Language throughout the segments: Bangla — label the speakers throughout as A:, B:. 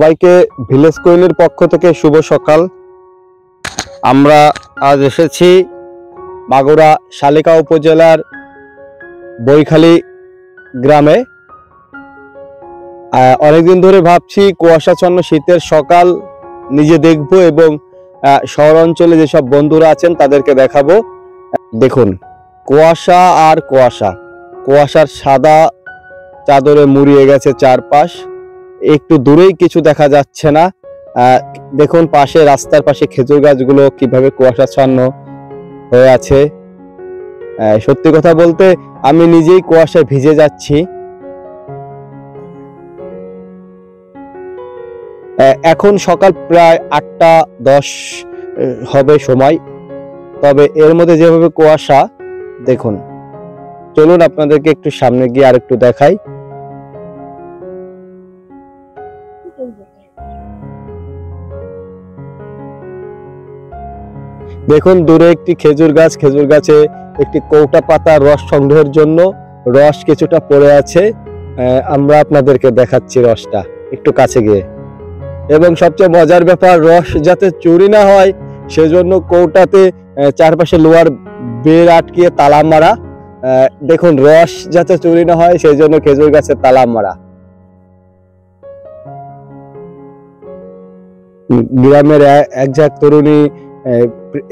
A: সবাইকে ভিলেজ কুইনের পক্ষ থেকে শুভ সকাল। আমরা আজ এসেছি মাগুরা শালিকা উপজেলার বৈখালী গ্রামে। অনেকদিন ধরে ভাবছি কুয়াশাচ্ছন্ন শীতের সকাল নিজে দেখব এবং শহর অঞ্চলে যেসব বন্ধুরা আছেন তাদেরকে দেখাবো। দেখুন, কুয়াশা আর কুয়াশা, কুয়াশার সাদা চাদরে মুড়িয়ে গেছে চারপাশ। একটু দূরেই কিছু দেখা যাচ্ছে না। দেখুন পাশে, রাস্তার পাশে খেজুর গাছগুলো কিভাবে কুয়াশাচ্ছন্ন হয়ে আছে। সত্যি কথা বলতে আমি নিজেই কুয়াশায় ভিজে যাচ্ছি। এখন সকাল প্রায় 8:10 হবে সময়, তবে এর মধ্যে যেভাবে কুয়াশা, দেখুন। চলুন আপনাদেরকে একটু সামনে গিয়ে আর একটু দেখাই। দেখুন দূরে একটি খেজুর গাছ, খেজুর গাছে একটি কৌটা পাতা রস সংগ্রহের জন্য রস কিছুটা পড়ে আছে। আমরা আপনাদেরকে দেখাচ্ছি রসটা একটু কাছে গিয়ে। এবং সবচেয়ে মজার ব্যাপার, রস যাতে চুরি না হয় সেজন্য কৌটাতে চারপাশে লোহার বেড় আটকিয়ে তালা মারা। দেখুন, রস যাতে চুরি না হয় সেই জন্য খেজুর গাছে তালা মারা। গ্রামের এক ঝাঁক তরুণী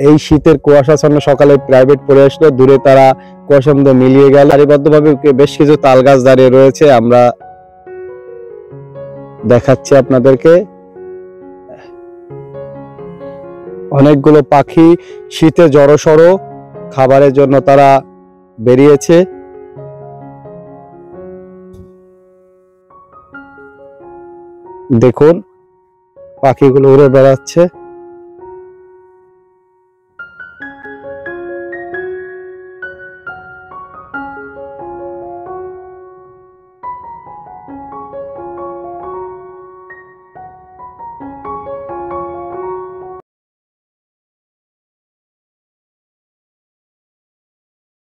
A: এই শীতের কুয়াশাচ্ছন্ন সকালে প্রাইভেট পড়ে আসলো। দূরে তারা কুয়াশার মধ্যে মিলিয়ে গেল। সারিবদ্ধভাবে বেশ কিছু তাল গাছ দাঁড়িয়ে রয়েছে, আমরা দেখাচ্ছি আপনাদেরকে। অনেকগুলো পাখি শীতে জড়সড়, খাবারের জন্য তারা বেরিয়েছে। দেখুন পাখিগুলো উড়ে বেড়াচ্ছে।